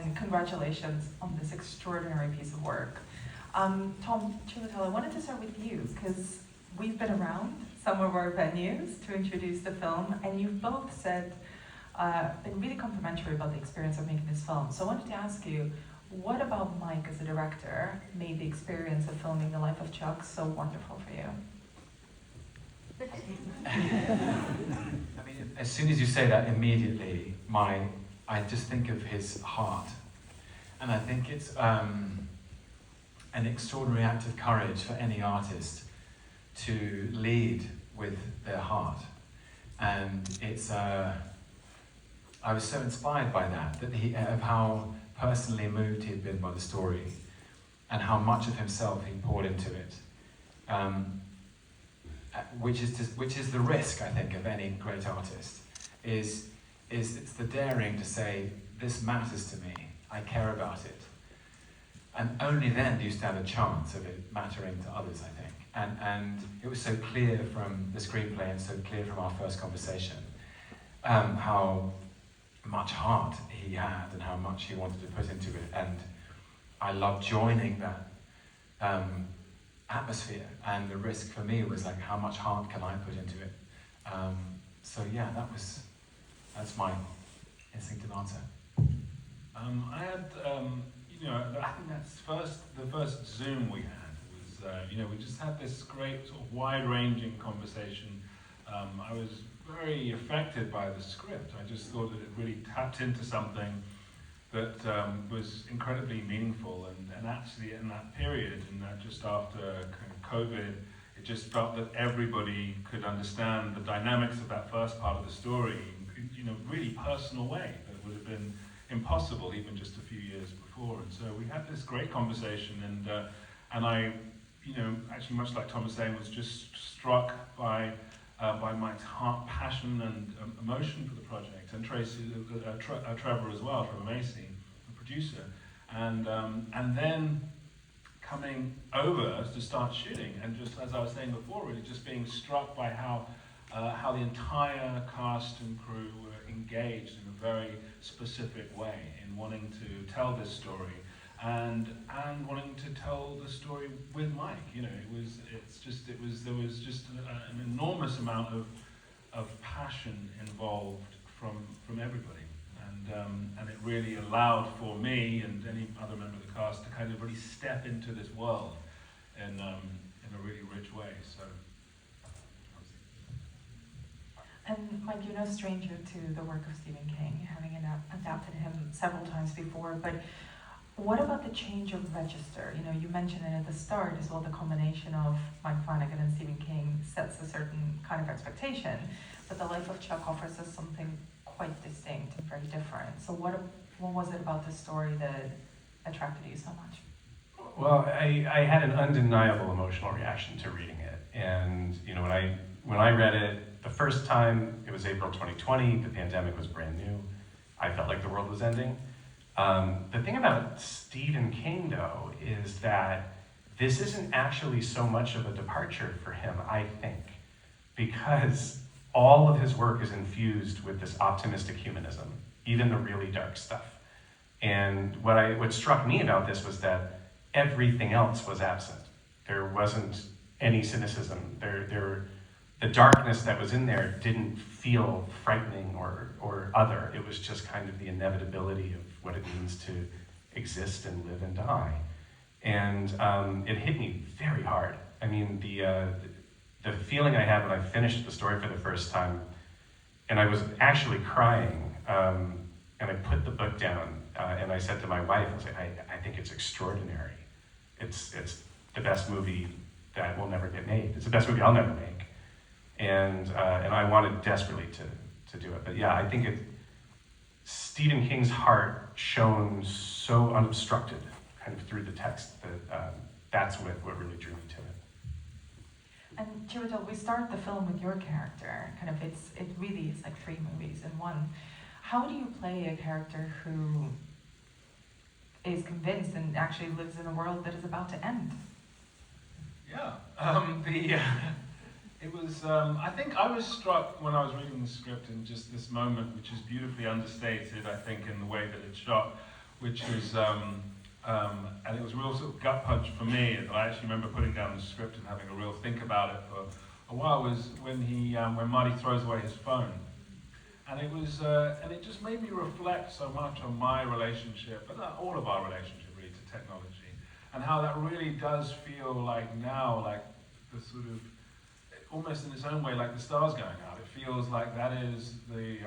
and congratulations on this extraordinary piece of work. Tom, Chiwetel, I wanted to start with you, because we've been around some of our venues to introduce the film, and you've both said, been really complimentary about the experience of making this film. So I wanted to ask you, what about Mike as a director made the experience of filming The Life of Chuck so wonderful for you? I mean, as soon as you say that, immediately, I just think of his heart. And I think it's an extraordinary act of courage for any artist to lead with their heart. And it's, I was so inspired by that of how personally moved he had been by the story and how much of himself he poured into it. Which is the risk, I think, of any great artist, is it's the daring to say, this matters to me, I care about it. And only then do you stand a chance of it mattering to others, I think. And it was so clear from the screenplay and so clear from our first conversation how much heart he had and how much he wanted to put into it. And I loved joining that atmosphere, and the risk for me was like, how much heart can I put into it? So yeah, that's my instinctive answer. I had, I think that's the first Zoom we had was, we just had this great sort of wide-ranging conversation. I was very affected by the script. I just thought that it really tapped into something that was incredibly meaningful, and actually in that period, and just after kind of COVID, it just felt that everybody could understand the dynamics of that first part of the story in a really personal way that would have been impossible even just a few years before. And so we had this great conversation, and I, actually much like Tom was saying, was just struck by Mike's heart, passion, and emotion for the project, and Tracy, Trevor as well from Macy, the producer, and then coming over to start shooting, and just as I was saying before, really just being struck by how the entire cast and crew were engaged in a very specific way in wanting to tell this story, and wanting to tell the story with Mike. There was just an enormous amount of passion involved from everybody, and it really allowed for me and any other member of the cast to kind of really step into this world in a really rich way. So. And Mike, you're no stranger to the work of Stephen King, having adapted him several times before, but what about the change of register? You mentioned it at the start as well, the combination of Mike Flanagan and Stephen King sets a certain kind of expectation, but The Life of Chuck offers us something quite distinct and very different. So what was it about the story that attracted you so much? Well, I had an undeniable emotional reaction to reading it. And when I read it the first time, it was April 2020, the pandemic was brand new. I felt like the world was ending. The thing about Stephen King, though, is that this isn't actually so much of a departure for him, I think, because all of his work is infused with this optimistic humanism, even the really dark stuff. And what struck me about this was that everything else was absent. There wasn't any cynicism. The darkness that was in there didn't feel frightening or other. It was just kind of the inevitability of what it means to exist and live and die. And it hit me very hard. I mean, the feeling I had when I finished the story for the first time, and I was actually crying, and I put the book down, and I said to my wife, I think it's extraordinary. It's the best movie that will never get made. It's the best movie I'll never make. And I wanted desperately to do it. But yeah, I think Stephen King's heart shone so unobstructed kind of through the text that that's what really drew me to it. And Chiwetel, we start the film with your character. It really is like 3 movies in one. How do you play a character who is convinced and actually lives in a world that is about to end? Yeah, it was, I think I was struck when I was reading the script in just this moment, which is beautifully understated, I think, in the way that it's shot, which is, and it was a real sort of gut punch for me. And I actually remember putting down the script and having a real think about it for a while. Was when Marty throws away his phone, and it just made me reflect so much on my relationship, and all of our relationship really, to technology, and how that really does feel like now, like the sort of, almost in its own way, like the stars going out. It feels like that is the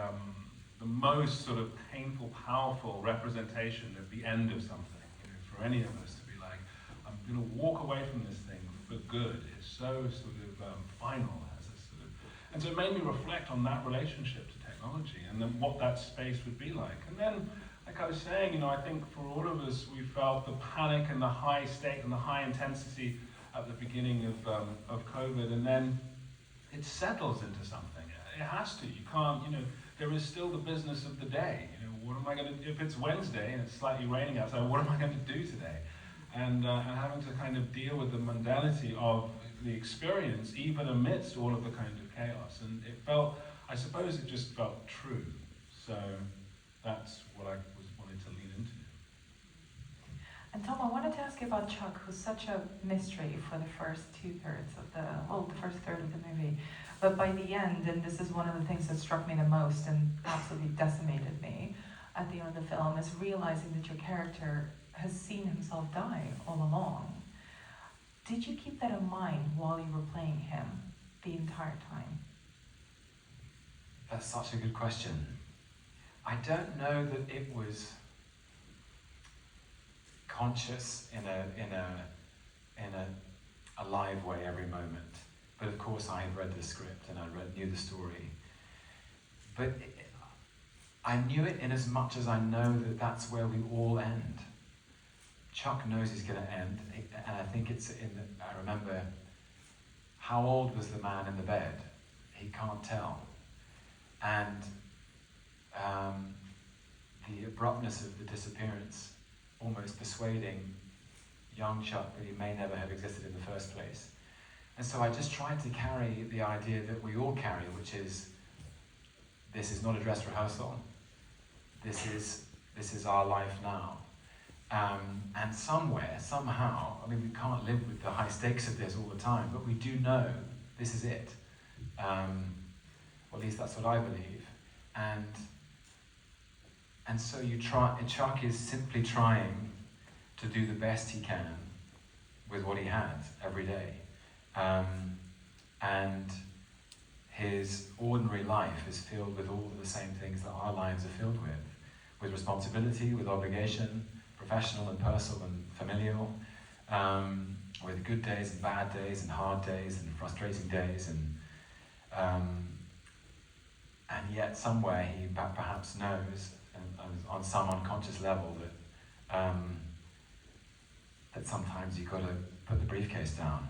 most sort of painful, powerful representation at the end of something. You know, for any of us to be like, I'm going to walk away from this thing for good. It's so sort of final, as a sort of, and so it made me reflect on that relationship to technology, and then what that space would be like. And then, like I was saying, you know, I think for all of us, we felt the panic and the high stake and the high intensity at the beginning of COVID, and then it settles into something. It has to. You can't, you know, there is still the business of the day. You know, what am I going to, if it's Wednesday and it's slightly raining outside, what am I going to do today? And having to kind of deal with the mundanity of the experience, even amidst all of the kind of chaos. And it felt, I suppose it just felt true. So that's what I wanted to lean into. And Tom, I wanted to ask you about Chuck, who's such a mystery for the first the first third of the movie. But by the end, and this is one of the things that struck me the most and absolutely decimated me at the end of the film, is realizing that your character has seen himself die all along. Did you keep that in mind while you were playing him the entire time? That's such a good question. I don't know that it was conscious in a live way every moment. But of course I had read the script and I knew the story. But I knew it in as much as I know that that's where we all end. Chuck knows he's going to end, and I think I remember, how old was the man in the bed? He can't tell. And the abruptness of the disappearance, almost persuading young Chuck that he may never have existed in the first place. And so I just tried to carry the idea that we all carry, which is, this is not a dress rehearsal. This is our life now. And somewhere, somehow, I mean, we can't live with the high stakes of this all the time, but we do know this is it. Well, at least that's what I believe. And so Chuck is simply trying to do the best he can with what he has every day. And his ordinary life is filled with all of the same things that our lives are filled with responsibility, with obligation, professional and personal and familial, with good days and bad days and hard days and frustrating days, and yet somewhere he perhaps knows, on some unconscious level, that sometimes you've got to put the briefcase down.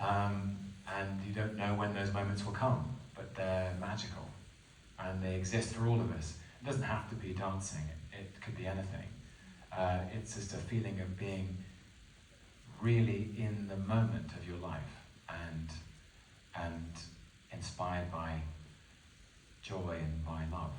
And you don't know when those moments will come, but they're magical, and they exist for all of us. It doesn't have to be dancing, it could be anything. It's just a feeling of being really in the moment of your life, and inspired by joy and by love.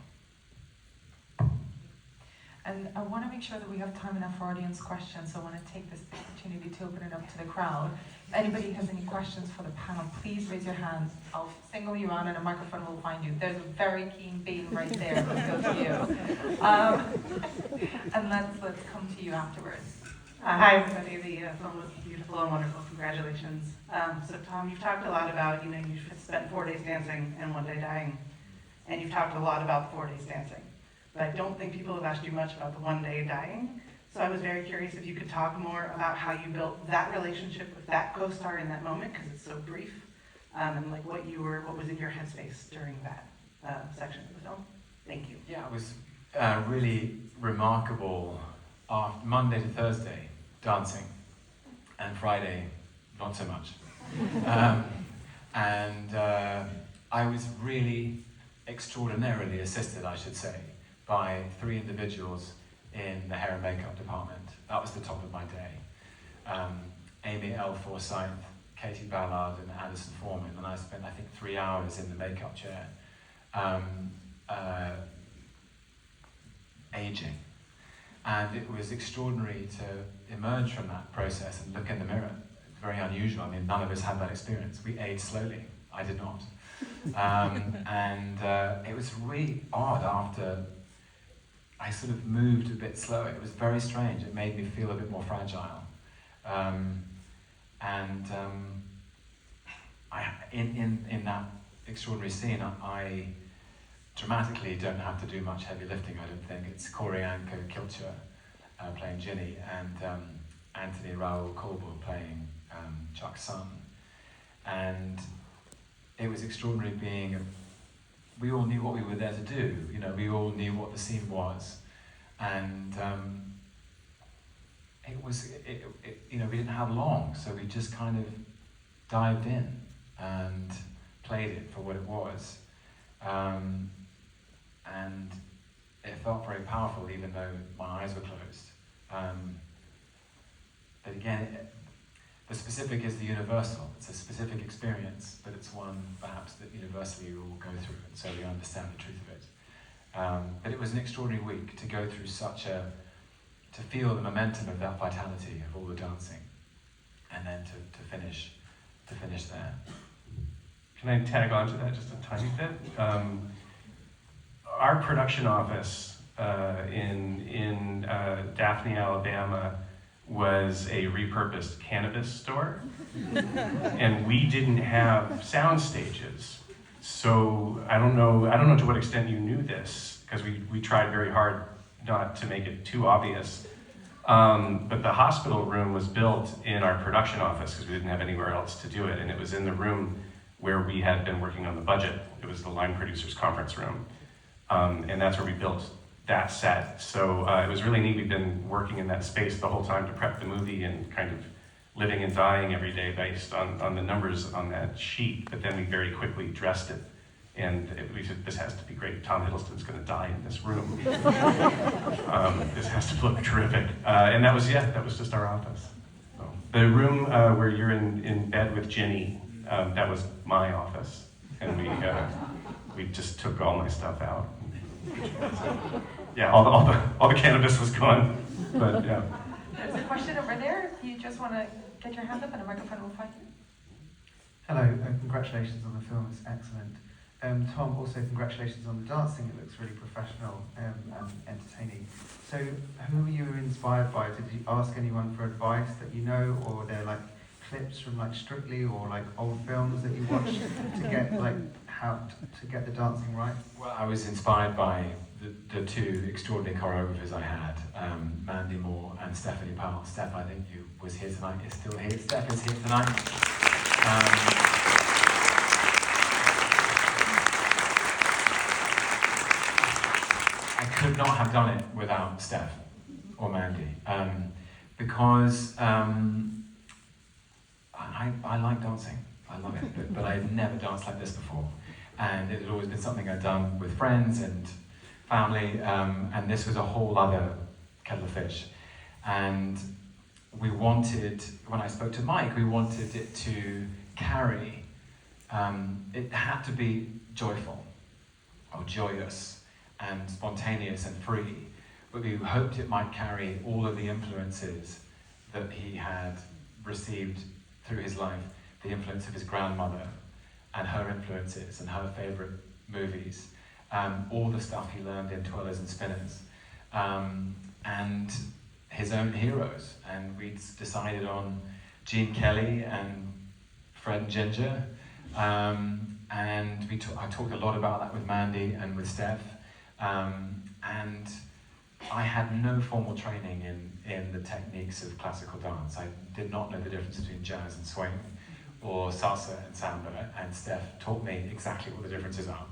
And I want to make sure that we have time enough for audience questions, so I want to take this opportunity to open it up to the crowd. If anybody has any questions for the panel, please raise your hands. I'll single you out and a microphone will find you. There's a very keen beam right there. Let's go to you. And let's come to you afterwards. Hi everybody, the film was beautiful and wonderful, congratulations. So Tom, you've talked a lot about, you've spent 4 days dancing and 1 day dying, and you've talked a lot about the 4 days dancing. But I don't think people have asked you much about the 1 day dying. So I was very curious if you could talk more about how you built that relationship with that co-star in that moment, because it's so brief, and like what was in your headspace during that section of the film. Thank you. Yeah, it was really remarkable. Monday to Thursday, dancing, and Friday, not so much. I was really extraordinarily assisted, I should say, by 3 individuals in the hair and makeup department. That was the top of my day. Amy L. Forsyth, Katie Ballard, and Addison Foreman, and I spent, I think, 3 hours in the makeup chair. aging. And it was extraordinary to emerge from that process and look in the mirror. It's very unusual. I mean, none of us had that experience. We aged slowly. I did not. It was really odd after I sort of moved a bit slower. It was very strange. It made me feel a bit more fragile. In that extraordinary scene, I dramatically don't have to do much heavy lifting, I don't think. It's Corianco Kilcher playing Ginny, and Anthony Raoul Colbert playing Chuck's son. And it was extraordinary we all knew what we were there to do, you know, we all knew what the scene was. And you know, we didn't have long, so we just kind of dived in and played it for what it was. And it felt very powerful, even though my eyes were closed. But again, the specific is the universal. It's a specific experience, but it's one perhaps that universally we all go through, and so we understand the truth of it. But it was an extraordinary week to go through to feel the momentum of that vitality of all the dancing, and then to finish there. Can I tag on to that just a tiny bit? Our production office in Daphne, Alabama, was a repurposed cannabis store, and we didn't have sound stages. So I don't know to what extent you knew this, because we tried very hard not to make it too obvious. But the hospital room was built in our production office because we didn't have anywhere else to do it, and it was in the room where we had been working on the budget. It was the line producers conference room, and that's where we built that set. So it was really neat. We've been working in that space the whole time to prep the movie and kind of living and dying every day based on the numbers on that sheet, but then we very quickly dressed it. And we said, this has to be great. Tom Hiddleston's going to die in this room. This has to look terrific. And that was just our office. So, the room where you're in bed with Ginny, that was my office. And we just took all my stuff out. Yeah, all the cannabis was gone. But yeah. There's a question over there. If you just want to get your hand up and a microphone will find you. Hello, congratulations on the film, it's excellent. Tom, also congratulations on the dancing, it looks really professional and entertaining. So who were you inspired by? Did you ask anyone for advice that you know, or are there like clips from like Strictly or like old films that you watched to get like how to get the dancing right? Well, I was inspired by the two extraordinary choreographers I had, Mandy Moore and Stephanie Powell. Steph, I think you was here tonight, is still here. Steph is here tonight. I could not have done it without Steph or Mandy, because I like dancing. I love it, but I'd never danced like this before. And it had always been something I'd done with friends and family, and this was a whole other kettle of fish. And we wanted, when I spoke to Mike, we wanted it to carry, it had to be joyful, or joyous, and spontaneous and free, but we hoped it might carry all of the influences that he had received through his life, the influence of his grandmother, and her influences, and her favourite movies, all the stuff he learned in Twirlers and Spinners, and his own heroes. And we decided on Gene Kelly and Fred and Ginger, and I talked a lot about that with Mandy and with Steph, and I had no formal training in the techniques of classical dance. I did not know the difference between jazz and swing, or salsa and samba, and Steph taught me exactly what the differences are.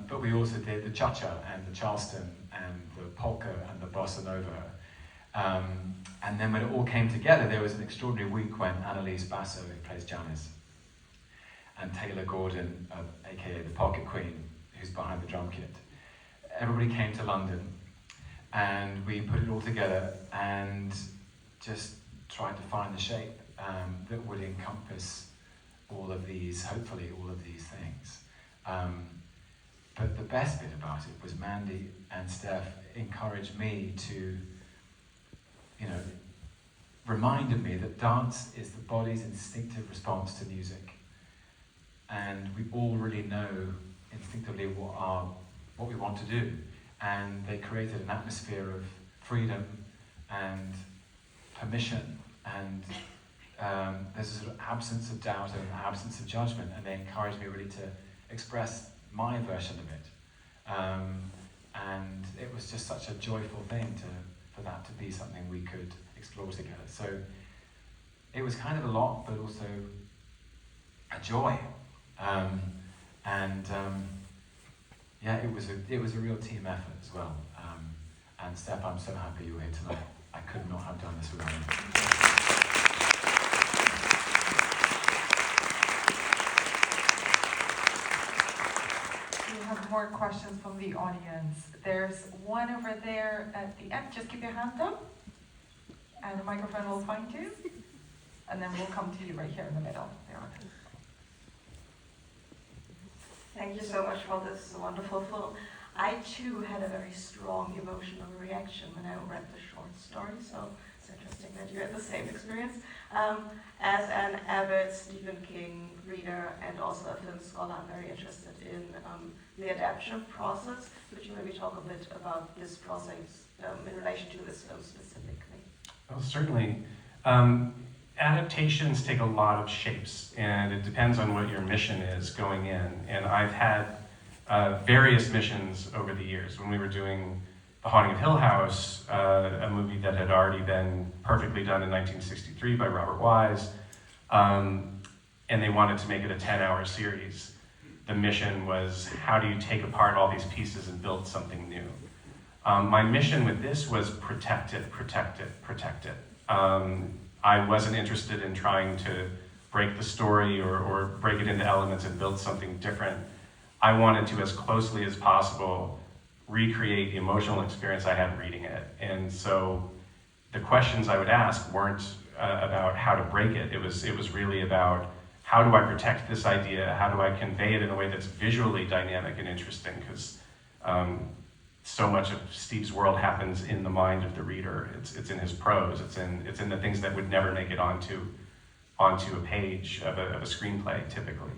But we also did the cha-cha and the Charleston and the polka and the bossa nova. And then when it all came together, there was an extraordinary week when Annalise Basso, who plays Janice, and Taylor Gordon, aka the Pocket Queen, who's behind the drum kit, everybody came to London, and we put it all together and just tried to find the shape that would encompass all of these, hopefully all of these things. But the best bit about it was Mandy and Steph encouraged me to, reminded me that dance is the body's instinctive response to music. And we all really know instinctively what we want to do. And they created an atmosphere of freedom and permission, and there's a sort of absence of doubt and absence of judgment, and they encouraged me really to express my version of it. And it was just such a joyful thing for that to be something we could explore together. So it was kind of a lot, but also a joy. Yeah, it was a real team effort as well. And Steph, I'm so happy you're here tonight. I could not have done this without you. We have more questions from the audience. There's one over there at the end. Just keep your hand up, and the microphone will find you. And then we'll come to you right here in the middle. There. Thank you so much for this wonderful film. I too had a very strong emotional reaction when I read the short story, so it's interesting that you had the same experience. As an avid Stephen King reader and also a film scholar, I'm very interested in the adaptation process. Could you maybe talk a bit about this process in relation to this film specifically? Well, certainly. Adaptations take a lot of shapes, and it depends on what your mission is going in. And I've had various missions over the years. When we were doing The Haunting of Hill House, a movie that had already been perfectly done in 1963 by Robert Wise, and they wanted to make it a 10-hour series. The mission was, how do you take apart all these pieces and build something new? My mission with this was protect it, protect it, protect it. I wasn't interested in trying to break the story or break it into elements and build something different. I wanted to, as closely as possible, recreate the emotional experience I had reading it. And so the questions I would ask weren't about how to break it. It was really about, how do I protect this idea? How do I convey it in a way that's visually dynamic and interesting? Because so much of Steve's world happens in the mind of the reader. It's in his prose. It's in the things that would never make it onto a page of a screenplay, typically.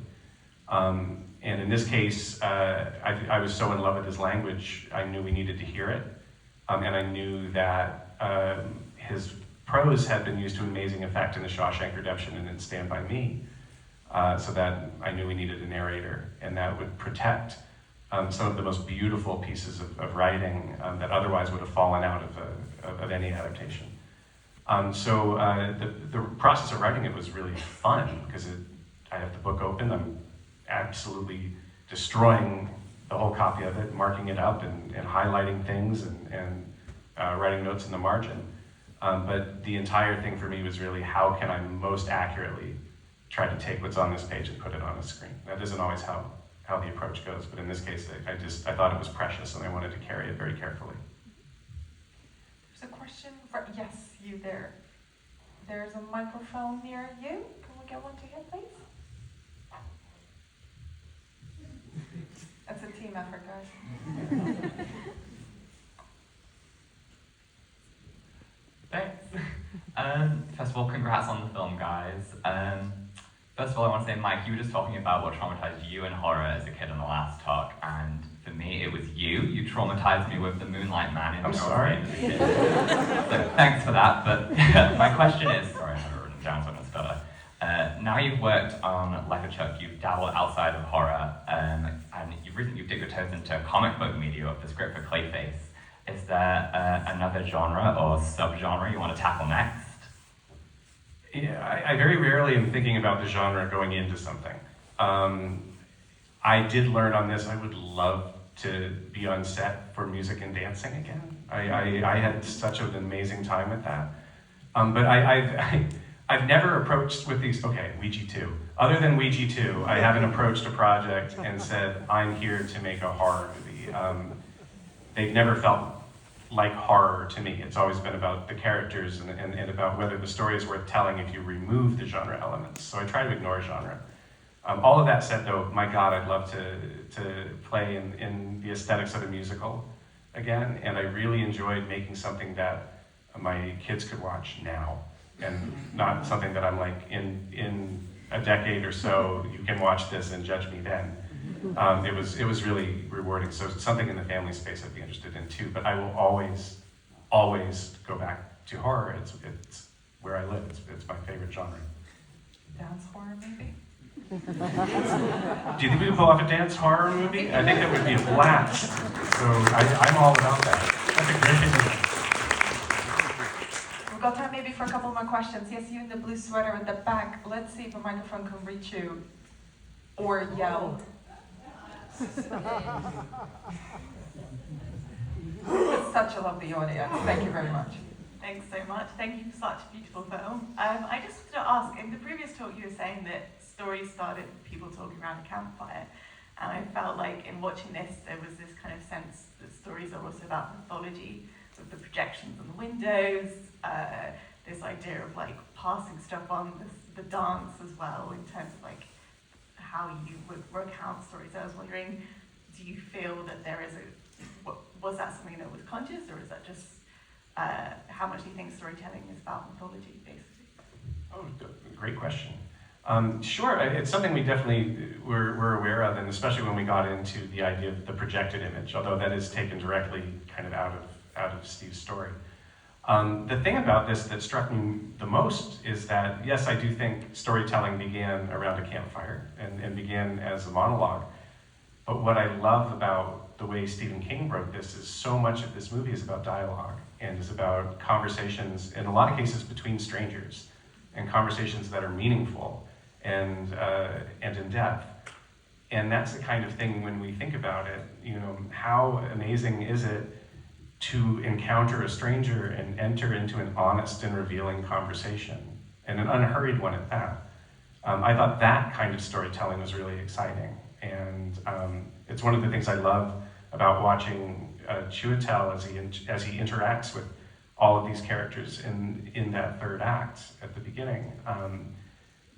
And in this case, I was so in love with his language, I knew we needed to hear it. And I knew that his prose had been used to amazing effect in The Shawshank Redemption and in Stand By Me. So that I knew we needed a narrator, and that would protect some of the most beautiful pieces of writing that otherwise would have fallen out of any adaptation. So the process of writing it was really fun, because I have the book open, I'm absolutely destroying the whole copy of it, marking it up and highlighting things and writing notes in the margin. But the entire thing for me was really, how can I most accurately try to take what's on this page and put it on a screen? That isn't always how the approach goes, but in this case, I thought it was precious and I wanted to carry it very carefully. There's a question for, yes, you there. There's a microphone near you. Can we get one to you, please? It's a team effort, guys. Thanks. First of all, congrats on the film, guys. First of all, I want to say, Mike, you were just talking about what traumatized you in horror as a kid in the last talk, and for me, it was you. You traumatized me with the Moonlight Man in I'm sorry. So thanks for that, but my question is, sorry, I have it written down so I'm going to stutter. Now you've worked on Like a Chuck, you've dabbled outside of horror, and you've recently dipped your toes into comic book media with the script for Clayface. Is there another genre or subgenre you want to tackle next? Yeah, I very rarely am thinking about the genre going into something. I did learn on this, I would love to be on set for music and dancing again. I had such an amazing time with that. But I've never approached with these, okay, Ouija 2. Other than Ouija 2, I haven't approached a project and said, I'm here to make a horror movie. They've never felt like horror to me. It's always been about the characters and about whether the story is worth telling if you remove the genre elements. So I try to ignore genre. All of that said, though, my God, I'd love to play in the aesthetics of a musical again, and I really enjoyed making something that my kids could watch now, and not something that I'm like, in a decade or so, you can watch this and judge me then. It was really rewarding. So something in the family space I'd be interested in too, but I will always go back to horror. It's where I live. It's my favorite genre. Dance horror, maybe? Do you think we could pull off a dance horror movie? I think that would be a blast. So I'm all about that. That's a great idea. We've got time maybe for a couple more questions. Yes, you in the blue sweater at the back. Let's see if a microphone can reach you. Or yell. It's such a lovely audience. Thank you very much. Thanks so much. Thank you for such a beautiful film. I just wanted to ask, in the previous talk you were saying that stories started with people talking around a campfire, and I felt like in watching this there was this kind of sense that stories are also about mythology, with the projections on the windows, this idea of like passing stuff on, the dance as well, in terms of like how you would recount stories. I was wondering, do you feel that there is was that something that was conscious, or is that just how much do you think storytelling is about mythology, basically? Oh, great question. Sure, it's something we definitely were aware of, and especially when we got into the idea of the projected image, although that is taken directly kind of out of Steve's story. The thing about this that struck me the most is that, yes, I do think storytelling began around a campfire and began as a monologue. But what I love about the way Stephen King wrote this is so much of this movie is about dialogue and is about conversations, in a lot of cases, between strangers, and conversations that are meaningful and in depth. And that's the kind of thing, when we think about it, how amazing is it to encounter a stranger and enter into an honest and revealing conversation, and an unhurried one at that. I thought that kind of storytelling was really exciting, and it's one of the things I love about watching Chiwetel as he interacts with all of these characters in that third act at the beginning.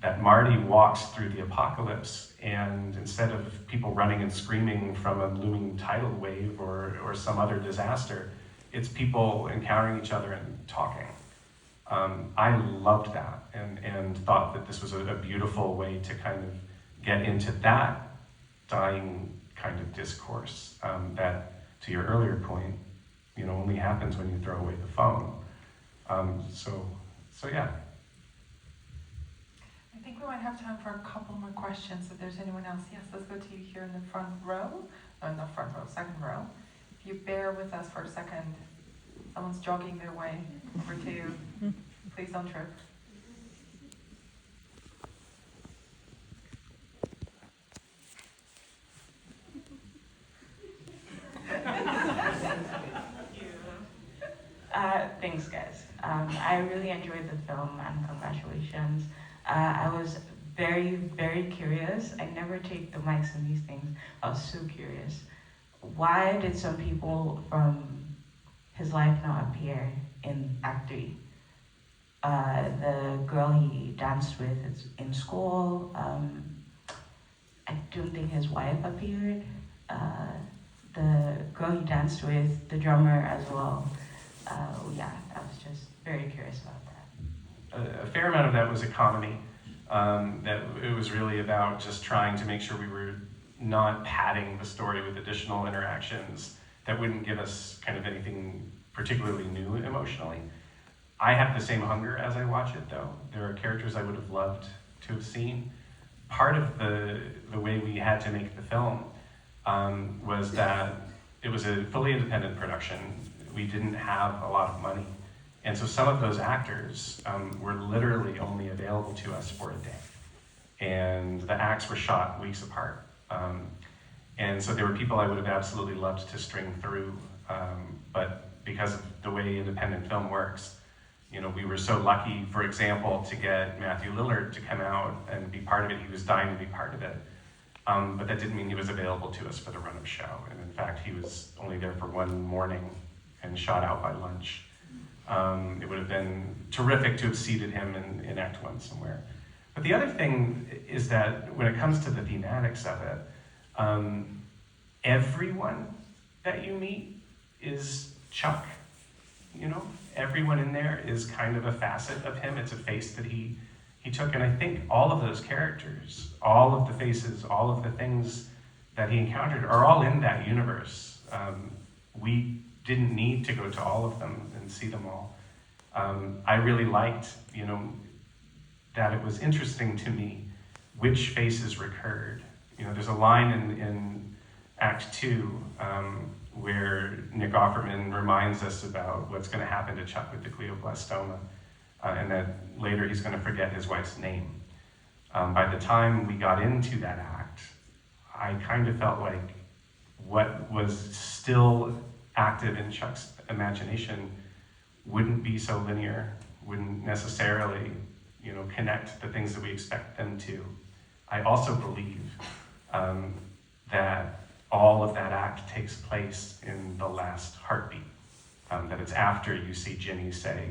That Marty walks through the apocalypse, and instead of people running and screaming from a looming tidal wave or some other disaster, it's people encountering each other and talking. I loved that and thought that this was a beautiful way to kind of get into that dying kind of discourse that, to your earlier point, only happens when you throw away the phone. So yeah. I think we might have time for a couple more questions if there's anyone else. Yes, let's go to you here in the front row. No, not front row, second row. If you bear with us for a second, someone's jogging their way over to you. Please don't trip. Thanks, guys. I really enjoyed the film, and congratulations. I was very, very curious. I never take the mics in these things. I was so curious. Why did some people from his life not appear in Act 3? The girl he danced with is in school. I don't think his wife appeared. The girl he danced with, the drummer as well. Yeah, I was just very curious about that. A fair amount of that was economy. That it was really about just trying to make sure we were not padding the story with additional interactions that wouldn't give us kind of anything particularly new emotionally. I have the same hunger as I watch it, though. There are characters I would have loved to have seen. Part of the way we had to make the film was that it was a fully independent production. We didn't have a lot of money. And so some of those actors were literally only available to us for a day. And the acts were shot weeks apart. And so there were people I would have absolutely loved to string through. But because of the way independent film works, we were so lucky, for example, to get Matthew Lillard to come out and be part of it. He was dying to be part of it. But that didn't mean he was available to us for the run of show. And in fact, he was only there for one morning and shot out by lunch. It would have been terrific to have seated him in Act 1 somewhere. But the other thing is that when it comes to the thematics of it, everyone that you meet is Chuck. You know, everyone in there is kind of a facet of him. It's a face that he took. And I think all of those characters, all of the faces, all of the things that he encountered are all in that universe. We didn't need to go to all of them and see them all. I really liked, you know, that it was interesting to me which faces recurred. You know, there's a line in Act 2 where Nick Offerman reminds us about what's going to happen to Chuck with the glioblastoma, and that later he's going to forget his wife's name. By the time we got into that act, I kind of felt like what was still active in Chuck's imagination wouldn't be so linear, wouldn't necessarily, you know, connect the things that we expect them to. I also believe that all of that act takes place in the last heartbeat. That it's after you see Ginny say,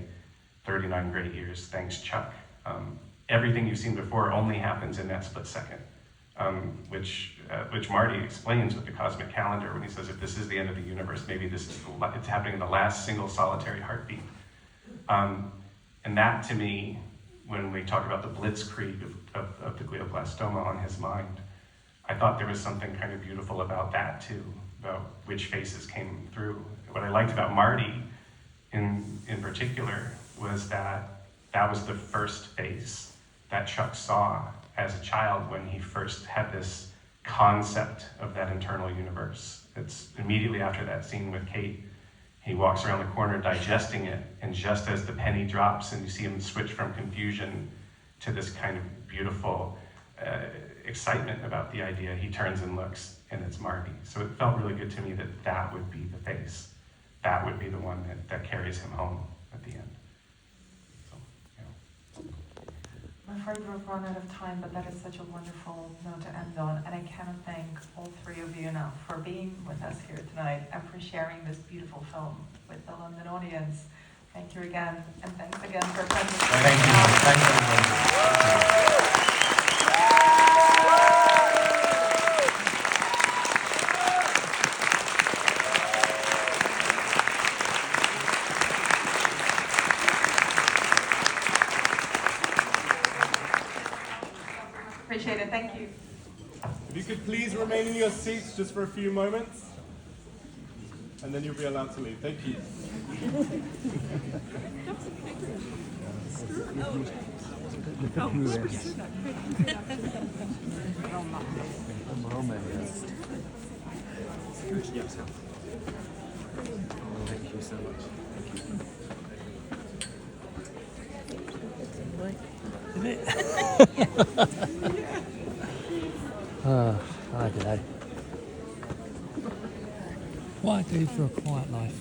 39 great years, thanks Chuck. Everything you've seen before only happens in that split second, which Marty explains with the cosmic calendar when he says, if this is the end of the universe, maybe this is it's happening in the last single solitary heartbeat. And that, to me, when we talk about the blitzkrieg of the glioblastoma on his mind, I thought there was something kind of beautiful about that too, about which faces came through. What I liked about Marty in particular was that that was the first face that Chuck saw as a child when he first had this concept of that internal universe. It's immediately after that scene with Kate. He walks around the corner digesting it, and just as the penny drops and you see him switch from confusion to this kind of beautiful excitement about the idea, he turns and looks, and it's Marty. So it felt really good to me that that would be the face. That would be the one that carries him home at the end. So, yeah. I'm afraid we've run out of time, but that is such a wonderful note to end on, and I cannot thank all three of you enough for being with us here tonight and for sharing this beautiful film with the London audience. Thank you again, and thanks again for attending. Thank you. Thanks, everybody. Appreciate it, thank you. If you could please remain in your seats just for a few moments, and then you'll be allowed to leave. Thank you. Thank you so much. Hi, g'day. What I do for a quiet life.